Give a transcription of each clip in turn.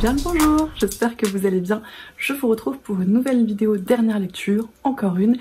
Bien le bonjour, j'espère que vous allez bien. Je vous retrouve pour une nouvelle vidéo dernière lecture, encore une,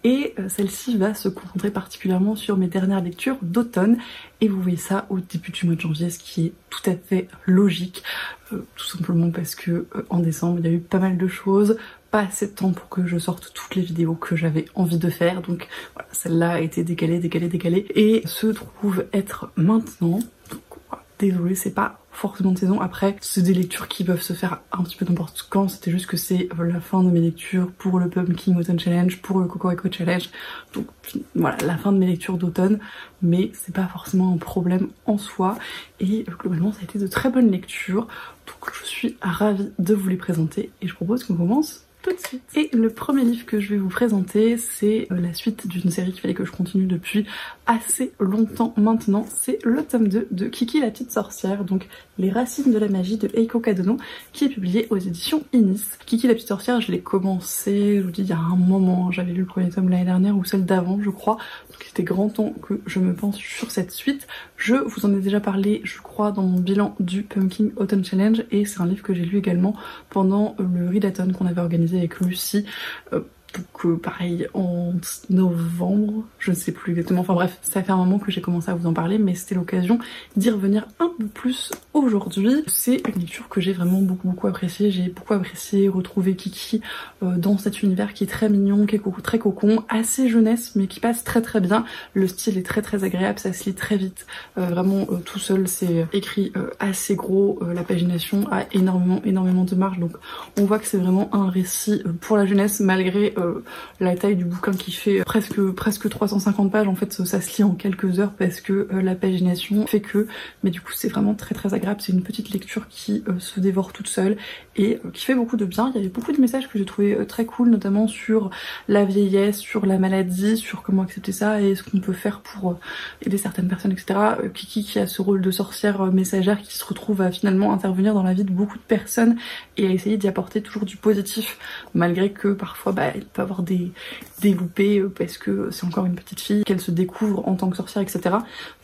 et celle-ci va se concentrer particulièrement sur mes dernières lectures d'automne, et vous voyez ça au début du mois de janvier, ce qui est tout à fait logique, tout simplement parce que en décembre il y a eu pas mal de choses, pas assez de temps pour que je sorte toutes les vidéos que j'avais envie de faire, donc voilà, celle-là a été décalée, et se trouve être maintenant. Donc, voilà, désolée, c'est pas forcément de saison. Après, c'est des lectures qui peuvent se faire un petit peu n'importe quand, c'était juste que c'est la fin de mes lectures pour le Pumpkin Autumn Challenge, pour le Cocorico Challenge, donc voilà, la fin de mes lectures d'automne, mais c'est pas forcément un problème en soi, et globalement ça a été de très bonnes lectures, donc je suis ravie de vous les présenter, et je propose qu'on commence tout de suite. Et le premier livre que je vais vous présenter, c'est la suite d'une série qu'il fallait que je continue depuis assez longtemps maintenant, c'est le tome 2 de Kiki la petite sorcière, donc Les racines de la magie de Eiko Kadono, qui est publié aux éditions Inis. Kiki la petite sorcière, je l'ai commencé, je vous dis, il y a un moment, j'avais lu le premier tome l'année dernière ou celle d'avant je crois, donc il était grand temps que je me penche sur cette suite. Je vous en ai déjà parlé, je crois, dans mon bilan du Pumpkin Autumn Challenge, et c'est un livre que j'ai lu également pendant le readathon qu'on avait organisé avec Lucie, donc pareil en novembre, je ne sais plus exactement, enfin bref, ça fait un moment que j'ai commencé à vous en parler, mais c'était l'occasion d'y revenir un peu plus aujourd'hui. C'est une lecture que j'ai vraiment beaucoup appréciée, j'ai beaucoup apprécié retrouver Kiki dans cet univers qui est très mignon, qui est très cocon, assez jeunesse, mais qui passe très bien. Le style est très agréable, ça se lit très vite, vraiment tout seul, c'est écrit assez gros, la pagination a énormément de marge, donc on voit que c'est vraiment un récit pour la jeunesse, malgré la taille du bouquin qui fait presque 350 pages. En fait ça se lit en quelques heures parce que la pagination fait que, mais du coup c'est vraiment très agréable, c'est une petite lecture qui se dévore toute seule et qui fait beaucoup de bien. Il y avait beaucoup de messages que j'ai trouvé très cool, notamment sur la vieillesse, sur la maladie, sur comment accepter ça et ce qu'on peut faire pour aider certaines personnes, etc. Kiki qui a ce rôle de sorcière messagère qui se retrouve à finalement intervenir dans la vie de beaucoup de personnes et à essayer d'y apporter toujours du positif, malgré que parfois elle peut avoir des loupés parce que c'est encore une petite fille, qu'elle se découvre en tant que sorcière, etc.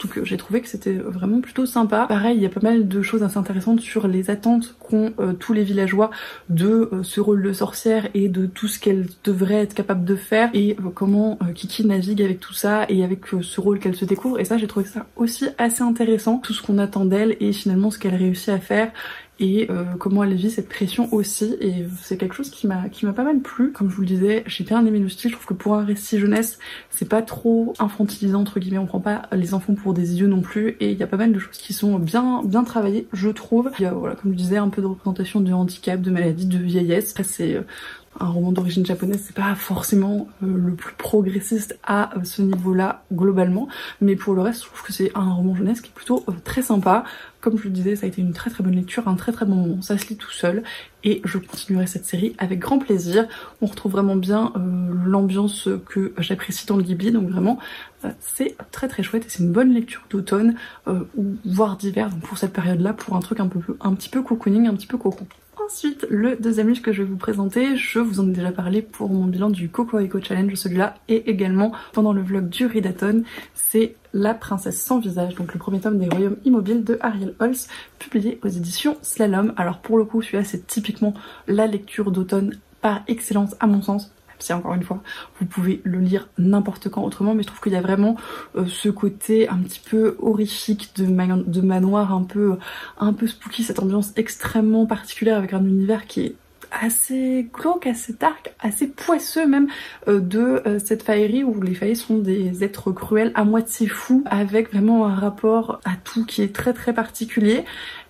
Donc j'ai trouvé que c'était vraiment plutôt sympa. Pareil, il y a pas mal de choses assez intéressantes sur les attentes qu'ont tous les villageois de ce rôle de sorcière et de tout ce qu'elle devrait être capable de faire, et comment Kiki navigue avec tout ça et avec ce rôle qu'elle se découvre, et ça j'ai trouvé ça aussi assez intéressant, tout ce qu'on attend d'elle et finalement ce qu'elle réussit à faire, et comment elle vit cette pression aussi, et c'est quelque chose qui m'a pas mal plu. Comme je vous le disais, j'ai bien aimé le style, je trouve que pour un récit jeunesse c'est pas trop infantilisant entre guillemets, on prend pas les enfants pour des idiots non plus, et il y a pas mal de choses qui sont bien travaillées je trouve. Il y a, voilà, comme je disais, un peu de représentation de handicap, de maladie, de vieillesse. Après c'est un roman d'origine japonaise, c'est pas forcément le plus progressiste à ce niveau-là globalement, mais pour le reste je trouve que c'est un roman jeunesse qui est plutôt très sympa. Comme je le disais, ça a été une très bonne lecture, un très bon moment, ça se lit tout seul, et je continuerai cette série avec grand plaisir. On retrouve vraiment bien l'ambiance que j'apprécie dans le Ghibli, donc vraiment c'est très chouette, et c'est une bonne lecture d'automne ou voire d'hiver, donc pour cette période-là, pour un truc un petit peu cocooning, un petit peu cocon. Ensuite, le deuxième livre que je vais vous présenter, je vous en ai déjà parlé pour mon bilan du Cocorico Challenge, celui-là, et également pendant le vlog du readathon, c'est La princesse sans visage, donc le premier tome des Royaumes immobiles de Ariel Holz, publié aux éditions Slalom. Alors pour le coup, celui-là c'est typiquement la lecture d'automne par excellence à mon sens. Si encore une fois vous pouvez le lire n'importe quand autrement, mais je trouve qu'il y a vraiment ce côté un petit peu horrifique de manoir, un peu spooky, cette ambiance extrêmement particulière avec un univers qui est assez glauque, assez dark, assez poisseux même, de cette faillerie où les faillis sont des êtres cruels à moitié fous, avec vraiment un rapport à tout qui est très particulier,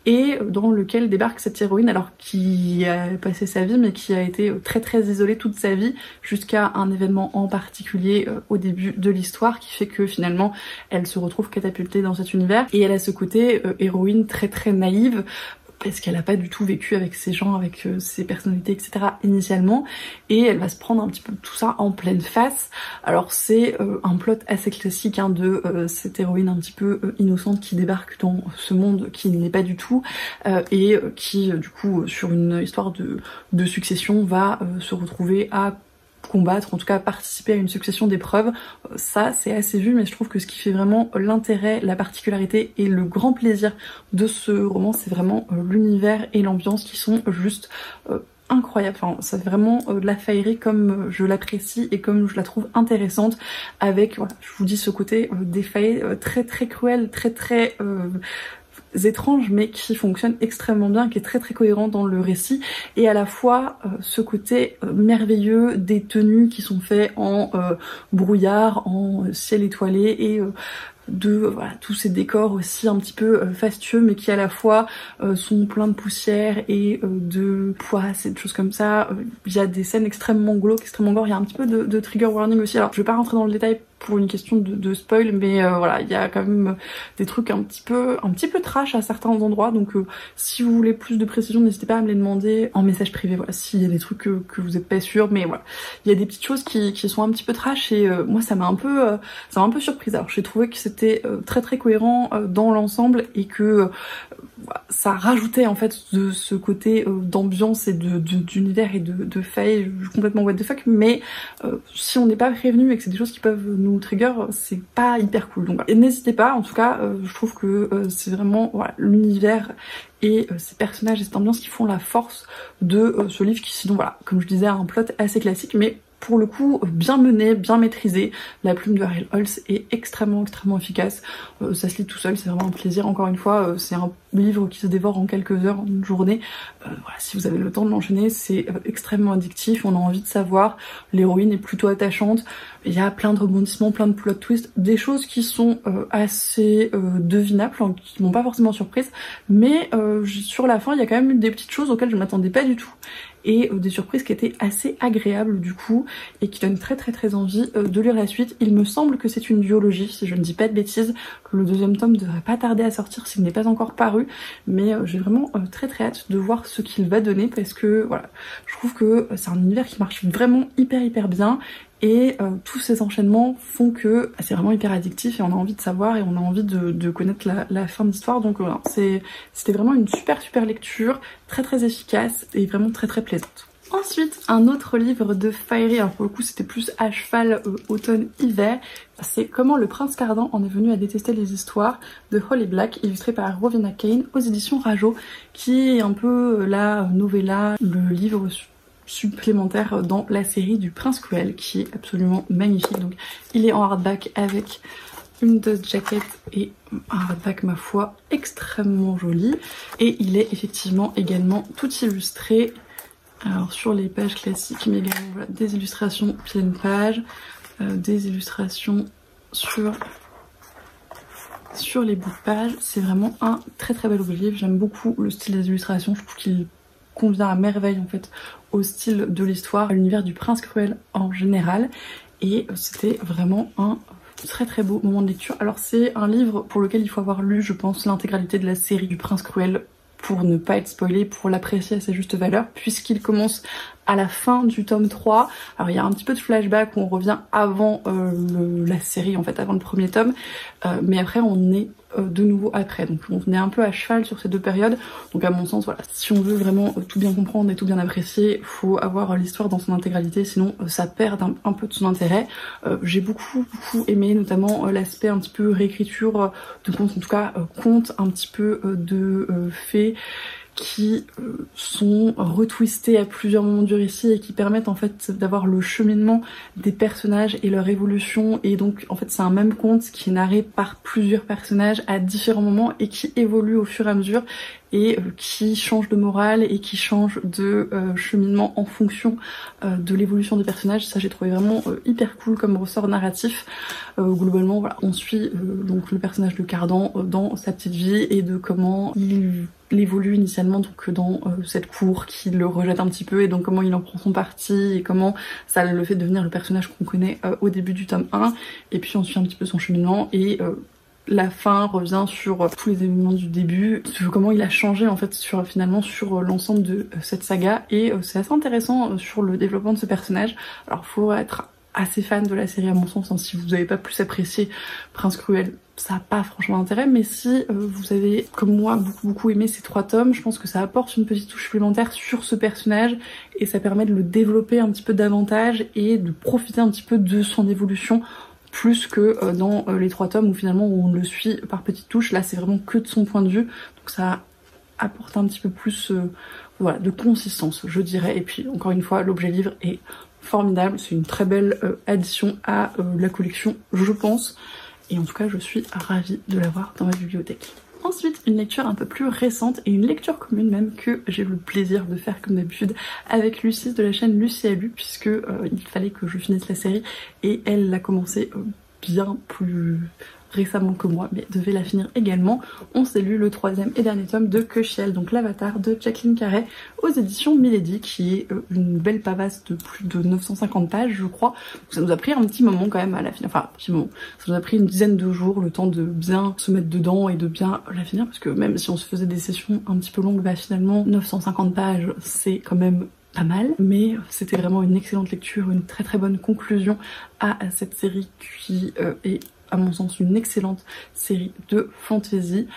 et dans lequel débarque cette héroïne, alors qui a passé sa vie mais qui a été très isolée toute sa vie jusqu'à un événement en particulier au début de l'histoire qui fait que finalement elle se retrouve catapultée dans cet univers, et elle a ce côté héroïne très naïve, parce qu'elle a pas du tout vécu avec ces gens, avec ses personnalités, etc. initialement, et elle va se prendre un petit peu tout ça en pleine face. Alors c'est un plot assez classique hein, de cette héroïne un petit peu innocente qui débarque dans ce monde qui ne l'est pas du tout, et qui du coup sur une histoire de succession va se retrouver à combattre, en tout cas participer à une succession d'épreuves. Ça c'est assez vu, mais je trouve que ce qui fait vraiment l'intérêt, la particularité et le grand plaisir de ce roman, c'est vraiment l'univers et l'ambiance qui sont juste incroyable. Enfin, c'est vraiment de la faillerie comme je l'apprécie et comme je la trouve intéressante, avec, voilà, je vous dis, ce côté des failles très très cruel, très très étrange, mais qui fonctionne extrêmement bien, qui est très très cohérent dans le récit, et à la fois ce côté merveilleux des tenues qui sont faites en brouillard, en ciel étoilé, et voilà, tous ces décors aussi un petit peu fastueux, mais qui à la fois sont pleins de poussière et de poisse et de choses comme ça. Il y a des scènes extrêmement glauques, extrêmement gore, il y a un petit peu de trigger warning aussi. Alors je vais pas rentrer dans le détail pour une question de spoil, mais voilà, il y a quand même des trucs un petit peu trash à certains endroits, donc si vous voulez plus de précision, n'hésitez pas à me les demander en message privé, voilà, s'il y a des trucs que vous êtes pas sûr, mais voilà, il y a des petites choses qui sont un petit peu trash, et moi ça m'a un peu surprise. Alors j'ai trouvé que c'était très très cohérent dans l'ensemble, et que ça rajoutait en fait de ce côté d'ambiance et d'univers et de failles complètement what the fuck, mais si on n'est pas prévenu et que c'est des choses qui peuvent nous trigger, c'est pas hyper cool. Donc voilà. N'hésitez pas, en tout cas je trouve que c'est vraiment, voilà, l'univers et ces personnages et cette ambiance qui font la force de ce livre, qui sinon, voilà, comme je disais, a un plot assez classique, mais pour le coup bien mené, bien maîtrisé. La plume de Ariel Holz est extrêmement efficace, ça se lit tout seul, c'est vraiment un plaisir. Encore une fois, c'est un livre qui se dévore en quelques heures, en une journée. Voilà, si vous avez le temps de l'enchaîner, c'est extrêmement addictif, on a envie de savoir, l'héroïne est plutôt attachante, il y a plein de rebondissements, plein de plot twists, des choses qui sont assez devinables, hein, qui m'ont pas forcément surprise, mais sur la fin il y a quand même eu des petites choses auxquelles je m'attendais pas du tout, et des surprises qui étaient assez agréables du coup, et qui donnent très envie de lire la suite. Il me semble que c'est une duologie, si je ne dis pas de bêtises, que le deuxième tome devrait pas tarder à sortir s'il n'est pas encore paru, mais j'ai vraiment très hâte de voir ce qu'il va donner, parce que voilà, je trouve que c'est un univers qui marche vraiment hyper bien, et tous ces enchaînements font que c'est vraiment hyper addictif, et on a envie de savoir, et on a envie de connaître la fin de l'histoire. Donc voilà, c'était vraiment une super lecture, très efficace et vraiment très plaisante. Ensuite, un autre livre de Fiery, alors pour le coup c'était plus à cheval automne-hiver, c'est Comment le prince Cardan en est venu à détester les histoires de Holly Black, illustré par Rowena Kane aux éditions Rajo, qui est un peu la novella, le livre supplémentaire dans la série du Prince Cruel, qui est absolument magnifique. Donc il est en hardback avec une dust jacket et un hardback, ma foi, extrêmement joli, et il est effectivement également tout illustré. Alors sur les pages classiques, mais également voilà, des illustrations pleine page, des illustrations sur les bouts de page. C'est vraiment un très bel livre. J'aime beaucoup le style des illustrations, je trouve qu'il convient à merveille en fait au style de l'histoire, à l'univers du Prince Cruel en général, et c'était vraiment un très beau moment de lecture. Alors c'est un livre pour lequel il faut avoir lu, je pense, l'intégralité de la série du Prince Cruel pour ne pas être spoilé, pour l'apprécier à sa juste valeur, puisqu'il commence à la fin du tome 3. Alors il y a un petit peu de flashback où on revient avant la série, en fait, avant le premier tome, mais après on est de nouveau après, donc on est un peu à cheval sur ces deux périodes. Donc à mon sens, voilà, si on veut vraiment tout bien comprendre et tout bien apprécier, faut avoir l'histoire dans son intégralité, sinon ça perd un peu de son intérêt. J'ai beaucoup aimé notamment l'aspect un petit peu réécriture de contes, en tout cas contes un petit peu de fées qui sont retwistés à plusieurs moments du récit, et qui permettent en fait d'avoir le cheminement des personnages et leur évolution. Et donc en fait c'est un même conte qui est narré par plusieurs personnages à différents moments, et qui évolue au fur et à mesure, et qui change de morale et qui change de cheminement en fonction de l'évolution des personnages. Ça j'ai trouvé vraiment hyper cool comme ressort narratif. Globalement voilà, on suit donc le personnage de Cardan dans sa petite vie, et de comment il évolue initialement donc dans cette cour qui le rejette un petit peu, et donc comment il en prend son parti, et comment ça le fait devenir le personnage qu'on connaît au début du tome 1, et puis on suit un petit peu son cheminement, et la fin revient sur tous les événements du début, sur comment il a changé en fait finalement sur l'ensemble de cette saga, et c'est assez intéressant sur le développement de ce personnage. Alors faut être assez fan de la série à mon sens, hein. Si vous n'avez pas plus apprécié Prince Cruel, ça n'a pas franchement d'intérêt, mais si vous avez, comme moi, beaucoup aimé ces 3 tomes, je pense que ça apporte une petite touche supplémentaire sur ce personnage et ça permet de le développer un petit peu davantage et de profiter un petit peu de son évolution plus que dans les 3 tomes où finalement on le suit par petites touches. Là c'est vraiment que de son point de vue, donc ça apporte un petit peu plus voilà, de consistance je dirais. Et puis encore une fois l'objet livre est formidable, c'est une très belle addition à la collection je pense, et en tout cas je suis ravie de l'avoir dans ma bibliothèque. Ensuite, une lecture un peu plus récente et une lecture commune même que j'ai eu le plaisir de faire comme d'habitude avec Lucie de la chaîne Lucie a lu, puisque il fallait que je finisse la série et elle l'a commencé bien plus récemment que moi, mais devait la finir également. On s'est lu le 3e et dernier tome de Que Chiel, donc l'Avatar de Jacqueline Carey aux éditions Milady, qui est une belle pavasse de plus de 950 pages je crois. Donc ça nous a pris un petit moment quand même à la finir, enfin un petit moment, ça nous a pris une dizaine de jours le temps de bien se mettre dedans et de bien la finir, parce que même si on se faisait des sessions un petit peu longues, bah finalement 950 pages c'est quand même pas mal, mais c'était vraiment une excellente lecture, une très bonne conclusion à cette série qui est à mon sens une excellente série de fantasy.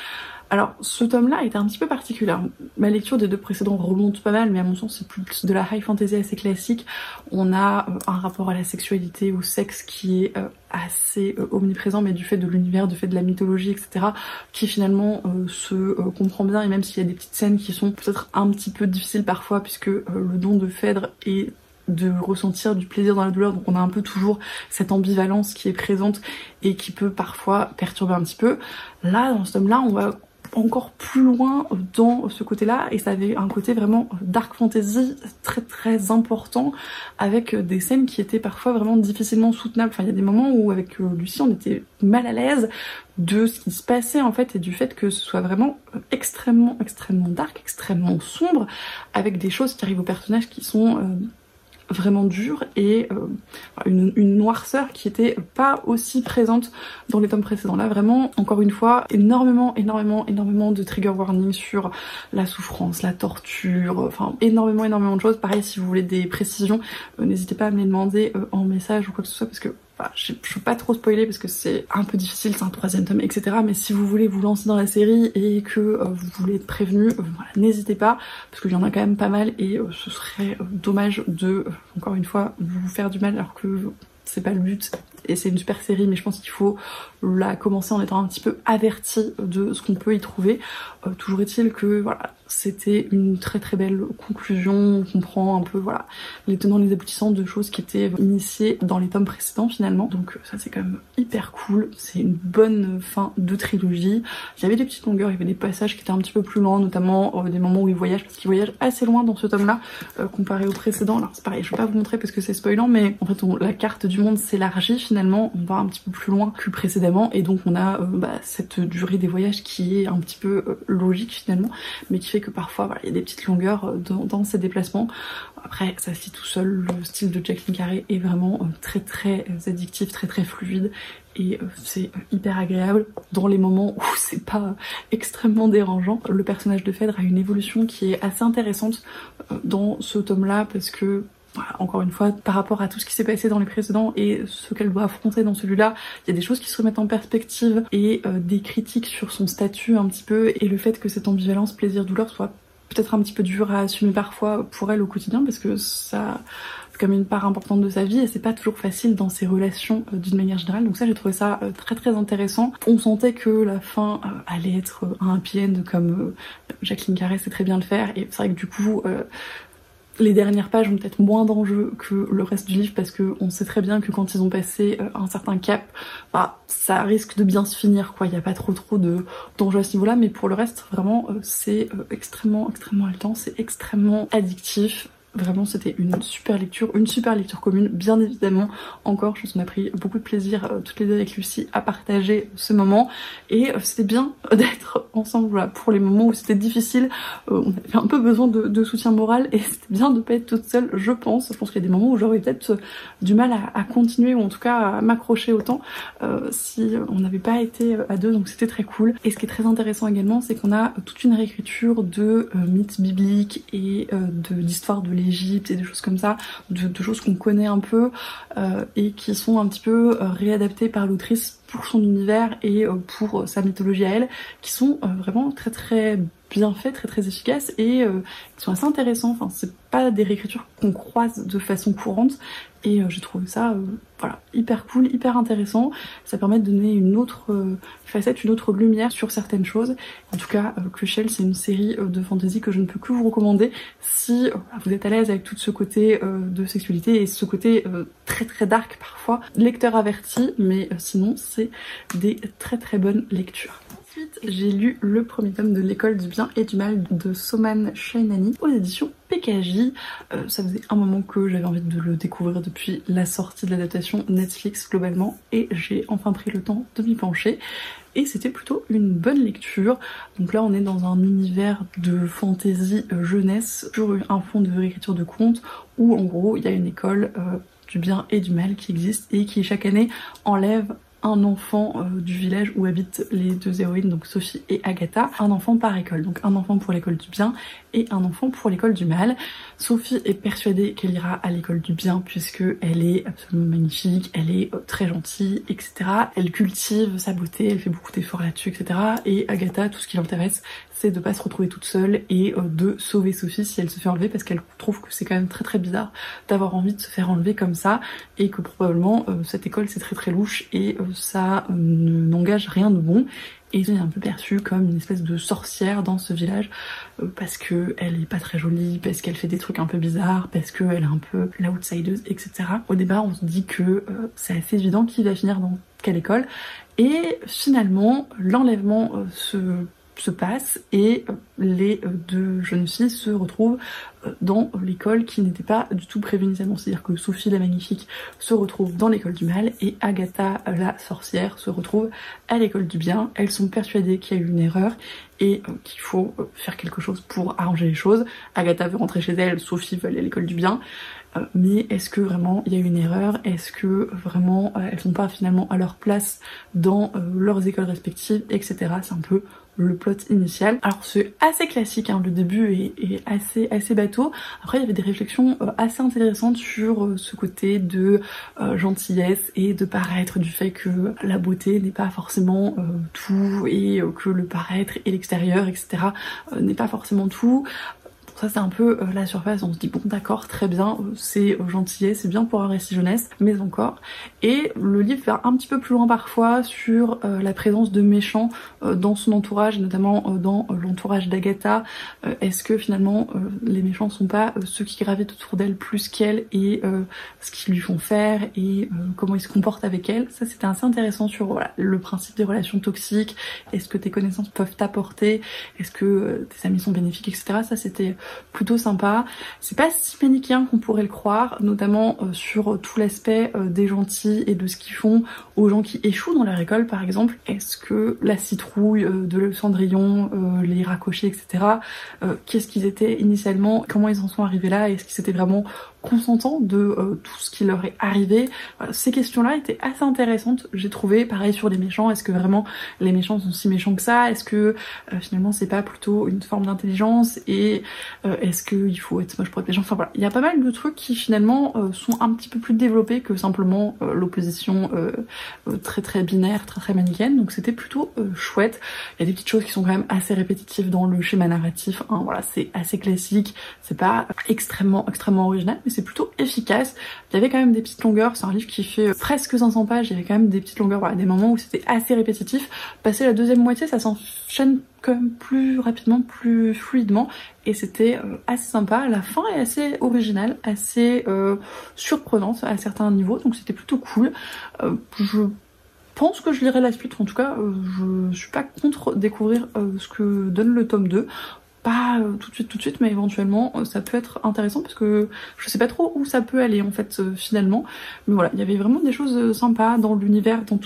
Alors ce tome là était un petit peu particulier, ma lecture des 2 précédents remonte pas mal, mais à mon sens c'est plus de la high fantasy assez classique. On a un rapport à la sexualité, au sexe qui est assez omniprésent, mais du fait de l'univers, du fait de la mythologie etc, qui finalement se comprend bien, et même s'il y a des petites scènes qui sont peut-être un petit peu difficiles parfois, puisque le don de Phèdre est de ressentir du plaisir dans la douleur, donc on a un peu toujours cette ambivalence qui est présente et qui peut parfois perturber un petit peu. Là dans ce tome là on va encore plus loin dans ce côté là, et ça avait un côté vraiment dark fantasy très important, avec des scènes qui étaient parfois vraiment difficilement soutenables. Enfin il y a des moments où avec Lucie on était mal à l'aise de ce qui se passait en fait, et du fait que ce soit vraiment extrêmement dark, extrêmement sombre, avec des choses qui arrivent aux personnages qui sont vraiment dur, et une noirceur qui était pas aussi présente dans les tomes précédents. Là vraiment, encore une fois, énormément de trigger warning sur la souffrance, la torture, enfin énormément de choses. Pareil, si vous voulez des précisions, n'hésitez pas à me les demander en message ou quoi que ce soit, parce que je veux pas trop spoiler parce que c'est un peu difficile, c'est un 3e tome etc, mais si vous voulez vous lancer dans la série et que vous voulez être prévenu, voilà, n'hésitez pas, parce qu'il y en a quand même pas mal, et ce serait dommage de, encore une fois, vous faire du mal alors que c'est pas le but, et c'est une super série, mais je pense qu'il faut la commencer en étant un petit peu averti de ce qu'on peut y trouver. Toujours est-il que voilà, c'était une très belle conclusion, on comprend un peu voilà les tenants les aboutissants de choses qui étaient initiées dans les tomes précédents finalement, donc ça c'est quand même hyper cool, c'est une bonne fin de trilogie. Il y avait des petites longueurs, il y avait des passages qui étaient un petit peu plus lents, notamment des moments où il voyage, parce qu'il voyage assez loin dans ce tome là comparé au précédent. Alors c'est pareil, je vais pas vous montrer parce que c'est spoilant, mais en fait la carte du monde s'élargit finalement, on va un petit peu plus loin que précédemment, et donc on a cette durée des voyages qui est un petit peu logique finalement, mais qui fait que parfois voilà, il y a des petites longueurs dans ces déplacements. Après ça se lit tout seul, le style de Jacqueline Carey est vraiment très addictif, très fluide, et c'est hyper agréable dans les moments où c'est pas extrêmement dérangeant. Le personnage de Phèdre a une évolution qui est assez intéressante dans ce tome là, parce que voilà, encore une fois, par rapport à tout ce qui s'est passé dans les précédents et ce qu'elle doit affronter dans celui-là, il y a des choses qui se remettent en perspective, et des critiques sur son statut un petit peu, et le fait que cette ambivalence plaisir-douleur soit peut-être un petit peu dur à assumer parfois pour elle au quotidien, parce que ça c'est comme une part importante de sa vie et c'est pas toujours facile dans ses relations d'une manière générale. Donc ça j'ai trouvé ça très intéressant. On sentait que la fin allait être un happy end comme Jacqueline Carey sait très bien le faire, et c'est vrai que du coup les dernières pages ont peut-être moins d'enjeux que le reste du livre, parce que on sait très bien que quand ils ont passé un certain cap, bah, ça risque de bien se finir quoi, il n'y a pas trop d'enjeux à ce niveau-là, mais pour le reste vraiment c'est extrêmement haletant, c'est extrêmement addictif. Vraiment c'était une super lecture commune, bien évidemment. Encore je pense qu'on a pris beaucoup de plaisir toutes les deux avec Lucie à partager ce moment, et c'était bien d'être ensemble voilà, pour les moments où c'était difficile. On avait un peu besoin de soutien moral, et c'était bien de pas être toute seule je pense. Je pense qu'il y a des moments où j'aurais peut-être du mal à continuer, ou en tout cas à m'accrocher autant si on n'avait pas été à deux, donc c'était très cool. Et ce qui est très intéressant également, c'est qu'on a toute une réécriture de mythes bibliques et d'histoires de légendes l'Égypte et des choses comme ça, de choses qu'on connaît un peu et qui sont un petit peu réadaptées par l'autrice pour son univers et pour sa mythologie à elle, qui sont vraiment très très bien faits, très très efficaces et qui sont assez intéressants. Enfin, c'est pas des réécritures qu'on croise de façon courante et j'ai trouvé ça voilà, hyper cool, hyper intéressant. Ça permet de donner une autre facette, une autre lumière sur certaines choses. En tout cas, Crucial, c'est une série de fantasy que je ne peux que vous recommander si vous êtes à l'aise avec tout ce côté de sexualité et ce côté très très dark parfois. Lecteur averti, mais sinon c'est des très très bonnes lectures. Ensuite, j'ai lu le premier tome de L'école du bien et du mal de Soman Shainani aux éditions PKJ. Ça faisait un moment que j'avais envie de le découvrir depuis la sortie de l'adaptation Netflix globalement et j'ai enfin pris le temps de m'y pencher. Et c'était plutôt une bonne lecture. Donc là on est dans un univers de fantasy jeunesse sur un fond de réécriture de contes où en gros il y a une école du bien et du mal qui existe et qui chaque année enlève un enfant du village où habitent les deux héroïnes, donc Sophie et Agatha, un enfant par école, donc un enfant pour l'école du bien et un enfant pour l'école du mal. Sophie est persuadée qu'elle ira à l'école du bien puisque elle est absolument magnifique, elle est très gentille, etc. Elle cultive sa beauté, elle fait beaucoup d'efforts là-dessus, etc. Et Agatha, tout ce qui l'intéresse, c'est de pas se retrouver toute seule et de sauver Sophie si elle se fait enlever parce qu'elle trouve que c'est quand même très très bizarre d'avoir envie de se faire enlever comme ça et que probablement cette école c'est très très louche et ça n'engage rien de bon. Et elle est un peu perçue comme une espèce de sorcière dans ce village parce que elle est pas très jolie, parce qu'elle fait des trucs un peu bizarres, parce qu'elle est un peu l'outsideuse, etc. Au départ on se dit que c'est assez évident qui va finir dans quelle école et finalement l'enlèvement se passe et les deux jeunes filles se retrouvent dans l'école qui n'était pas du tout prévue initialement. C'est-à-dire que Sophie la magnifique se retrouve dans l'école du mal et Agatha la sorcière se retrouve à l'école du bien. Elles sont persuadées qu'il y a eu une erreur et qu'il faut faire quelque chose pour arranger les choses. Agatha veut rentrer chez elle, Sophie veut aller à l'école du bien. Mais est-ce que vraiment il y a eu une erreur? Est-ce que vraiment elles sont pas finalement à leur place dans leurs écoles respectives, etc. C'est un peu le plot initial. Alors c'est assez classique, hein, le début est assez bateau. Après il y avait des réflexions assez intéressantes sur ce côté de gentillesse et de paraître, du fait que la beauté n'est pas forcément tout et que le paraître et l'extérieur, etc. N'est pas forcément tout. Ça c'est un peu la surface, on se dit bon d'accord, très bien, c'est gentillet, c'est bien pour un récit jeunesse, mais encore. Et le livre va un petit peu plus loin parfois sur la présence de méchants dans son entourage, notamment dans l'entourage d'Agatha. Est-ce que finalement les méchants sont pas ceux qui gravitent autour d'elle plus qu'elle et ce qu'ils lui font faire et comment ils se comportent avec elle. Ça c'était assez intéressant sur voilà, le principe des relations toxiques, est-ce que tes connaissances peuvent t'apporter, est-ce que tes amis sont bénéfiques, etc. Ça c'était plutôt sympa. C'est pas si manichéen qu'on pourrait le croire, notamment sur tout l'aspect des gentils et de ce qu'ils font aux gens qui échouent dans leur école par exemple. Est-ce que la citrouille de Cendrillon, les racochés, etc. Qu'est-ce qu'ils étaient initialement, comment ils en sont arrivés là, est-ce qu'ils étaient vraiment consentants de tout ce qui leur est arrivé. Ces questions-là étaient assez intéressantes, j'ai trouvé. Pareil sur les méchants, est-ce que vraiment les méchants sont si méchants que ça? Est-ce que finalement c'est pas plutôt une forme d'intelligence? Et est-ce qu'il faut être moche pour être méchant? Enfin voilà, il y a pas mal de trucs qui finalement sont un petit peu plus développés que simplement l'opposition très très binaire, très très manichéenne, donc c'était plutôt chouette. Il y a des petites choses qui sont quand même assez répétitives dans le schéma narratif, hein. Voilà, c'est assez classique, c'est pas extrêmement original, mais c'est plutôt efficace. Il y avait quand même des petites longueurs, c'est un livre qui fait presque 500 pages, il y avait quand même des petites longueurs, voilà, des moments où c'était assez répétitif. Passé la deuxième moitié, ça s'enchaîne quand même plus rapidement, plus fluidement, et c'était assez sympa. La fin est assez originale, assez surprenante à certains niveaux, donc c'était plutôt cool. Je pense que je lirai la suite, en tout cas je suis pas contre découvrir ce que donne le tome 2. Pas tout de suite, mais éventuellement ça peut être intéressant parce que je sais pas trop où ça peut aller en fait finalement. Mais voilà, il y avait vraiment des choses sympas dans l'univers, dans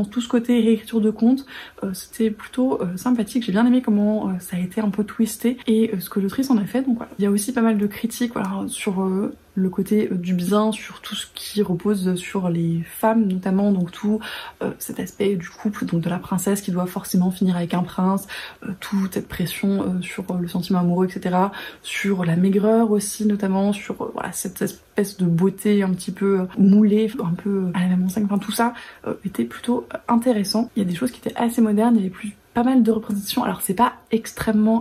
tout ce côté réécriture de contes. C'était plutôt sympathique, j'ai bien aimé comment ça a été un peu twisté et ce que l'autrice en a fait. Donc voilà, il y a aussi pas mal de critiques voilà, sur le côté du bien, sur tout ce qui repose sur les femmes notamment, donc tout cet aspect du couple, donc de la princesse qui doit forcément finir avec un prince, toute cette pression sur le sentiment amoureux, etc. Sur la maigreur aussi notamment, sur voilà, cette espèce de beauté un petit peu moulée, un peu à la même enseigne, enfin tout ça était plutôt intéressant. Il y a des choses qui étaient assez modernes, il y avait pas mal de représentations. Alors c'est pas extrêmement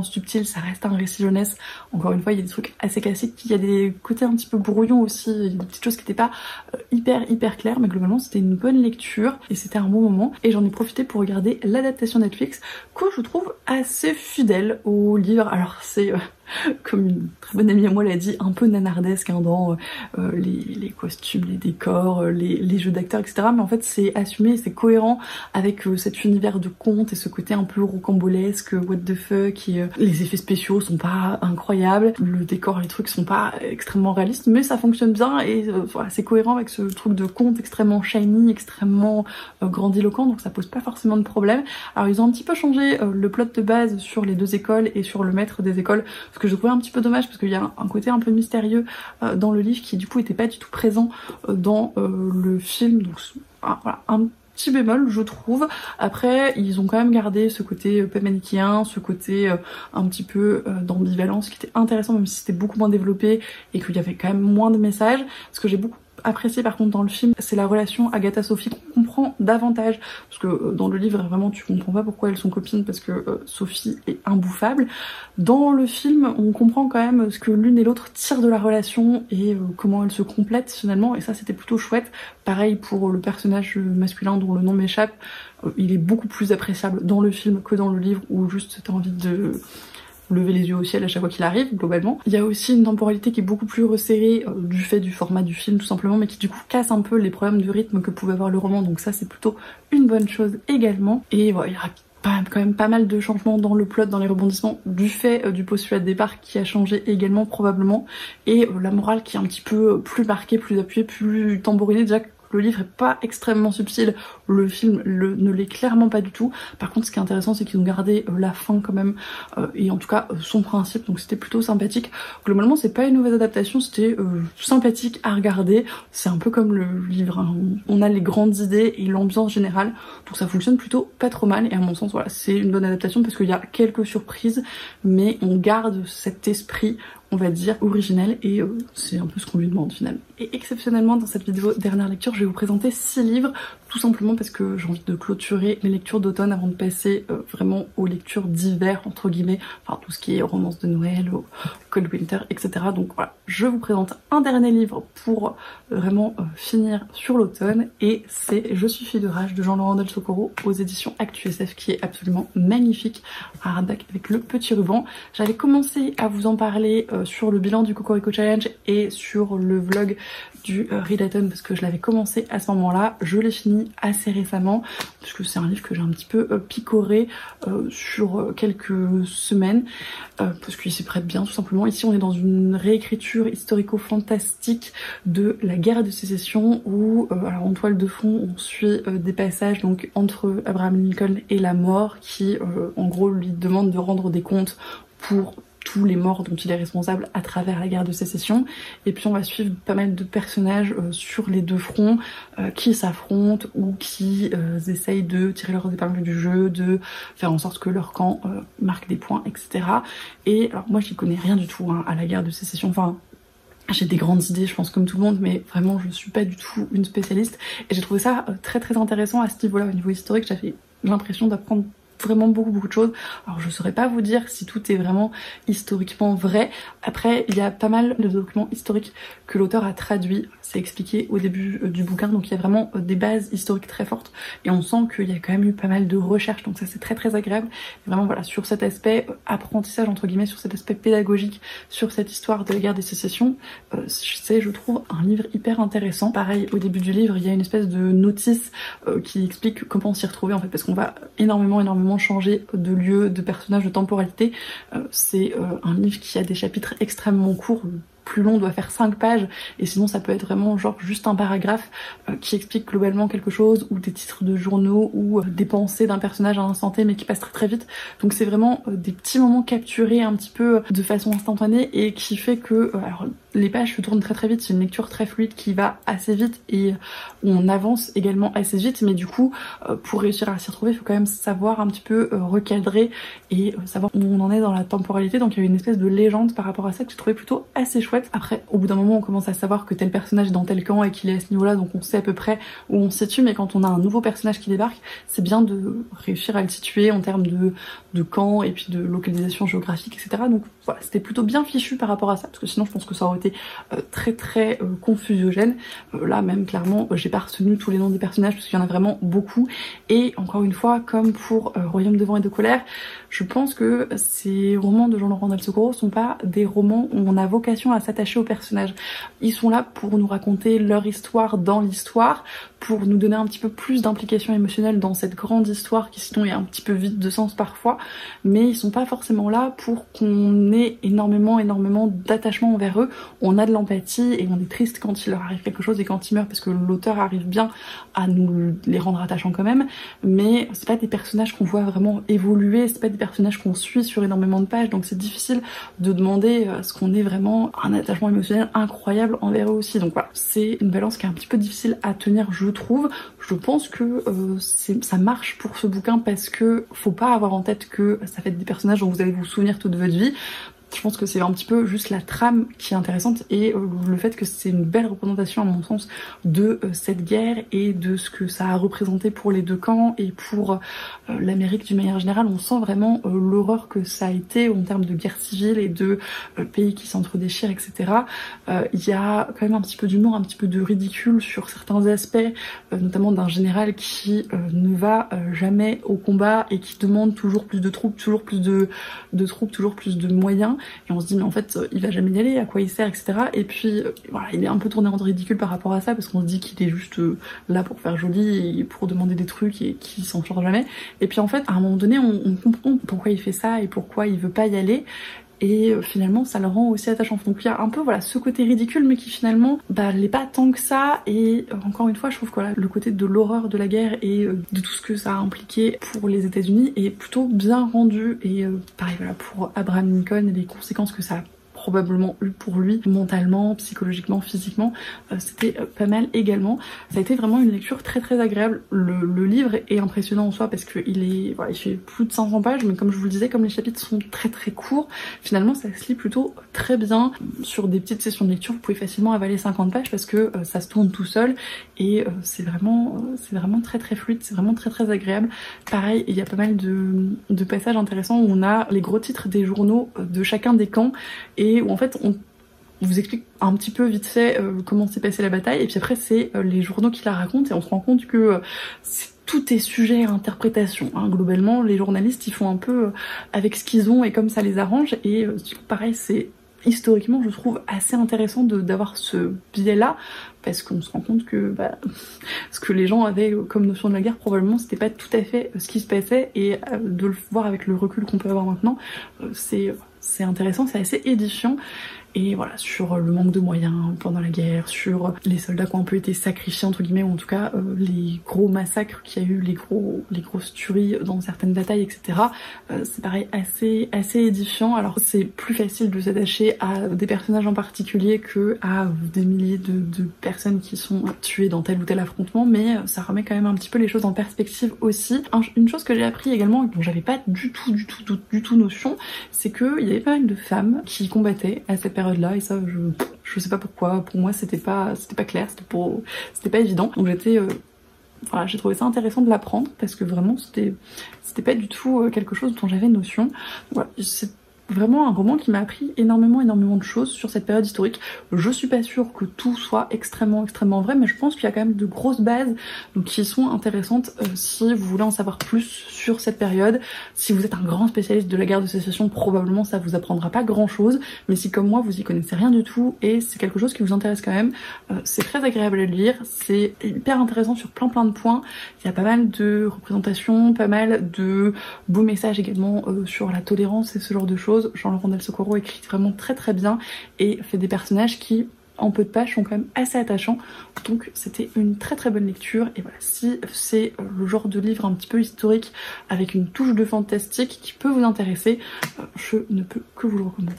subtil, ça reste un récit jeunesse. Encore une fois, il y a des trucs assez classiques, il y a des côtés un petit peu brouillons aussi, il y a des petites choses qui n'étaient pas hyper claires, mais globalement c'était une bonne lecture et c'était un bon moment. Et j'en ai profité pour regarder l'adaptation Netflix que je trouve assez fidèle au livre. Alors c'est comme une très bonne amie à moi l'a dit, un peu nanardesque hein, dans les costumes, les décors, les jeux d'acteurs, etc. Mais en fait c'est assumé, c'est cohérent avec cet univers de contes et ce côté un peu rocambolesque, what the fuck, et les effets spéciaux sont pas incroyables, le décor, les trucs sont pas extrêmement réalistes, mais ça fonctionne bien et voilà, c'est cohérent avec ce truc de conte extrêmement shiny, extrêmement grandiloquent, donc ça pose pas forcément de problème. Alors ils ont un petit peu changé le plot de base sur les deux écoles et sur le maître des écoles, ce que je trouvais un petit peu dommage parce qu'il y a un côté un peu mystérieux dans le livre qui du coup était pas du tout présent dans le film, donc voilà, un petit bémol je trouve. Après ils ont quand même gardé ce côté peu manichéen, ce côté un petit peu d'ambivalence qui était intéressant même si c'était beaucoup moins développé et qu'il y avait quand même moins de messages. Ce que j'ai beaucoup apprécié par contre dans le film, c'est la relation Agatha-Sophie qu'on comprend davantage, parce que dans le livre vraiment tu comprends pas pourquoi elles sont copines parce que Sophie est imbouffable. Dans le film on comprend quand même ce que l'une et l'autre tirent de la relation et comment elles se complètent finalement, et ça c'était plutôt chouette. Pareil pour le personnage masculin dont le nom m'échappe, il est beaucoup plus appréciable dans le film que dans le livre où juste t'as envie de lever les yeux au ciel à chaque fois qu'il arrive, globalement. Il y a aussi une temporalité qui est beaucoup plus resserrée du fait du format du film tout simplement, mais qui du coup casse un peu les problèmes de rythme que pouvait avoir le roman, donc ça c'est plutôt une bonne chose également. Et voilà, il y a quand même pas mal de changements dans le plot, dans les rebondissements, du fait du postulat de départ qui a changé également probablement, et la morale qui est un petit peu plus marquée, plus appuyée, plus tambourinée. Déjà le livre est pas extrêmement subtil, le film ne l'est clairement pas du tout. Par contre ce qui est intéressant c'est qu'ils ont gardé la fin quand même, et en tout cas son principe, donc c'était plutôt sympathique. Globalement c'est pas une mauvaise adaptation, c'était sympathique à regarder, c'est un peu comme le livre, hein. On a les grandes idées et l'ambiance générale, donc ça fonctionne plutôt pas trop mal, et à mon sens voilà, c'est une bonne adaptation parce qu'il y a quelques surprises mais on garde cet esprit on va dire original, et c'est un peu ce qu'on lui demande finalement. Et exceptionnellement dans cette vidéo dernière lecture je vais vous présenter 6 livres, tout simplement parce que j'ai envie de clôturer mes lectures d'automne avant de passer vraiment aux lectures d'hiver entre guillemets, enfin tout ce qui est romance de Noël, au Cold Winter, etc. Donc voilà, je vous présente un dernier livre pour vraiment finir sur l'automne, et c'est Je suis fille de rage de Jean-Laurent Del Socorro aux éditions ActuSF, qui est absolument magnifique, à hardback avec le petit ruban. J'avais commencé à vous en parler sur le bilan du Cocorico Challenge et sur le vlog du Readathon parce que je l'avais commencé à ce moment-là. Je l'ai fini assez récemment puisque c'est un livre que j'ai un petit peu picoré sur quelques semaines parce qu'il s'y prête bien tout simplement. Ici on est dans une réécriture historico-fantastique de la guerre de sécession où alors en toile de fond on suit des passages donc entre Abraham Lincoln et la mort qui en gros lui demande de rendre des comptes pour tous les morts dont il est responsable à travers la guerre de sécession. Et puis on va suivre pas mal de personnages sur les deux fronts qui s'affrontent ou qui essayent de tirer leurs épingles du jeu, de faire en sorte que leur camp marque des points, etc. Et alors moi j'y connais rien du tout hein, à la guerre de sécession, enfin j'ai des grandes idées je pense comme tout le monde, mais vraiment je suis pas du tout une spécialiste, et j'ai trouvé ça très intéressant à ce niveau-là. Au niveau historique j'avais l'impression d'apprendre vraiment beaucoup de choses. Alors je saurais pas vous dire si tout est vraiment historiquement vrai. Après il y a pas mal de documents historiques que l'auteur a traduits, c'est expliqué au début du bouquin, donc il y a vraiment des bases historiques très fortes et on sent qu'il y a quand même eu pas mal de recherches, donc ça c'est très agréable. Et vraiment voilà, sur cet aspect apprentissage entre guillemets, sur cet aspect pédagogique, sur cette histoire de la guerre des sécessions, c'est je trouve un livre hyper intéressant. Pareil au début du livre il y a une espèce de notice qui explique comment s'y retrouver en fait, parce qu'on va énormément changer de lieu, de personnage, de temporalité. C'est un livre qui a des chapitres extrêmement courts, le plus long doit faire 5 pages, et sinon ça peut être vraiment genre juste un paragraphe qui explique globalement quelque chose, ou des titres de journaux, ou des pensées d'un personnage à un instant T mais qui passe très vite. Donc c'est vraiment des petits moments capturés un petit peu de façon instantanée et qui fait que alors les pages se tournent très très vite, c'est une lecture très fluide qui va assez vite et où on avance également assez vite, mais du coup pour réussir à s'y retrouver il faut quand même savoir un petit peu recadrer et savoir où on en est dans la temporalité. Donc il y a une espèce de légende par rapport à ça que j'ai trouvé plutôt assez chouette. Après au bout d'un moment on commence à savoir que tel personnage est dans tel camp et qu'il est à ce niveau là, donc on sait à peu près où on se situe, mais quand on a un nouveau personnage qui débarque, c'est bien de réussir à le situer en termes de camp et puis de localisation géographique, etc. Donc voilà, c'était plutôt bien fichu par rapport à ça, parce que sinon je pense que ça aurait été très confusiogène. Là même clairement j'ai pas retenu tous les noms des personnages parce qu'il y en a vraiment beaucoup, et encore une fois comme pour Royaume de vent et de colère, je pense que ces romans de Jean-Laurent Del Socorro sont pas des romans où on a vocation à s'attacher aux personnages. Ils sont là pour nous raconter leur histoire dans l'histoire, pour nous donner un petit peu plus d'implication émotionnelle dans cette grande histoire qui sinon est un petit peu vide de sens parfois, mais ils sont pas forcément là pour qu'on ait énormément d'attachement envers eux. On a de l'empathie et on est triste quand il leur arrive quelque chose et quand ils meurent, parce que l'auteur arrive bien à nous les rendre attachants quand même, mais c'est pas des personnages qu'on voit vraiment évoluer, c'est pas des personnages qu'on suit sur énormément de pages, donc c'est difficile de demander à ce qu'on ait vraiment un attachement émotionnel incroyable envers eux aussi. Donc voilà, c'est une balance qui est un petit peu difficile à tenir, je trouve. Je pense que ça marche pour ce bouquin parce que faut pas avoir en tête que ça fait des personnages dont vous allez vous souvenir toute votre vie. Je pense que c'est un petit peu juste la trame qui est intéressante et le fait que c'est une belle représentation à mon sens de cette guerre et de ce que ça a représenté pour les deux camps et pour l'Amérique d'une manière générale. On sent vraiment l'horreur que ça a été en termes de guerre civile et de pays qui s'entredéchirent, etc. Il y a quand même un petit peu d'humour, un petit peu de ridicule sur certains aspects, notamment d'un général qui ne va jamais au combat et qui demande toujours plus de troupes, toujours plus de troupes, toujours plus de moyens. Et on se dit mais en fait il va jamais y aller, à quoi il sert, etc. Et puis voilà, il est un peu tourné en ridicule par rapport à ça parce qu'on se dit qu'il est juste là pour faire joli et pour demander des trucs et qu'il s'en sort jamais. Et puis en fait à un moment donné on comprend pourquoi il fait ça et pourquoi il veut pas y aller. Et finalement ça le rend aussi attachant. Donc il y a un peu voilà ce côté ridicule mais qui finalement l'est pas tant que ça. Et encore une fois je trouve que voilà, le côté de l'horreur de la guerre et de tout ce que ça a impliqué pour les États-Unis est plutôt bien rendu. Et pareil voilà pour Abraham Lincoln et les conséquences que ça a probablement eu pour lui mentalement, psychologiquement, physiquement, c'était pas mal également. Ça a été vraiment une lecture très agréable. Le livre est impressionnant en soi parce que il fait plus de 500 pages, mais comme je vous le disais, comme les chapitres sont très courts, finalement ça se lit plutôt très bien. Sur des petites sessions de lecture, vous pouvez facilement avaler 50 pages parce que ça se tourne tout seul et c'est vraiment très fluide, c'est vraiment très agréable. Pareil, il y a pas mal de passages intéressants où on a les gros titres des journaux de chacun des camps et où en fait on vous explique un petit peu vite fait comment s'est passée la bataille et puis après c'est les journaux qui la racontent et on se rend compte que tout est sujet à interprétation, hein. Globalement les journalistes ils font un peu avec ce qu'ils ont et comme ça les arrange et pareil c'est historiquement je trouve assez intéressant d'avoir ce biais là parce qu'on se rend compte que ce que les gens avaient comme notion de la guerre probablement c'était pas tout à fait ce qui se passait et de le voir avec le recul qu'on peut avoir maintenant c'est intéressant, c'est assez édifiant. Et voilà, sur le manque de moyens pendant la guerre, sur les soldats qui ont un peu été sacrifiés entre guillemets, ou en tout cas les gros massacres qu'il y a eu, les grosses tueries dans certaines batailles, etc. C'est pareil assez édifiant. Alors c'est plus facile de s'attacher à des personnages en particulier que à des milliers de personnes qui sont tuées dans tel ou tel affrontement, mais ça remet quand même un petit peu les choses en perspective aussi. Une chose que j'ai appris également, dont j'avais pas du tout notion, c'est qu'il y avait pas mal de femmes qui combattaient à cette période là et ça je sais pas pourquoi, pour moi c'était pas clair, c'était pas évident, donc voilà, j'ai trouvé ça intéressant de l'apprendre parce que vraiment c'était pas du tout quelque chose dont j'avais notion. Voilà, c'est vraiment un roman qui m'a appris énormément de choses sur cette période historique. Je suis pas sûre que tout soit extrêmement vrai, mais je pense qu'il y a quand même de grosses bases donc, qui sont intéressantes si vous voulez en savoir plus sur cette période. Si vous êtes un grand spécialiste de la guerre de sécession, probablement ça vous apprendra pas grand chose, mais si comme moi vous y connaissez rien du tout et c'est quelque chose qui vous intéresse quand même, c'est très agréable à lire, c'est hyper intéressant sur plein de points. Il y a pas mal de représentations, pas mal de beaux messages également sur la tolérance et ce genre de choses. Jean-Laurent Del Socorro écrit vraiment très bien et fait des personnages qui en peu de pages sont quand même assez attachants, donc c'était une très bonne lecture. Et voilà, si c'est le genre de livre un petit peu historique avec une touche de fantastique qui peut vous intéresser, je ne peux que vous le recommander.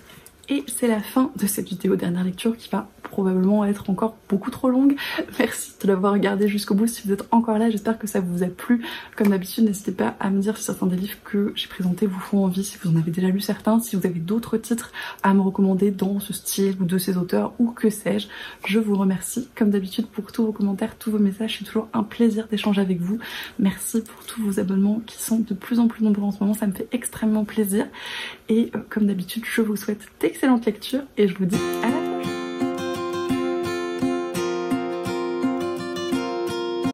Et c'est la fin de cette vidéo dernière lecture qui va probablement être encore beaucoup trop longue. Merci de l'avoir regardé jusqu'au bout. Si vous êtes encore là, j'espère que ça vous a plu. Comme d'habitude, n'hésitez pas à me dire si certains des livres que j'ai présentés vous font envie, si vous en avez déjà lu certains, si vous avez d'autres titres à me recommander dans ce style ou de ces auteurs ou que sais-je. Je vous remercie comme d'habitude pour tous vos commentaires, tous vos messages. C'est toujours un plaisir d'échanger avec vous. Merci pour tous vos abonnements qui sont de plus en plus nombreux en ce moment. Ça me fait extrêmement plaisir. Et comme d'habitude, je vous souhaite d'excellentes lectures et je vous dis à la prochaine.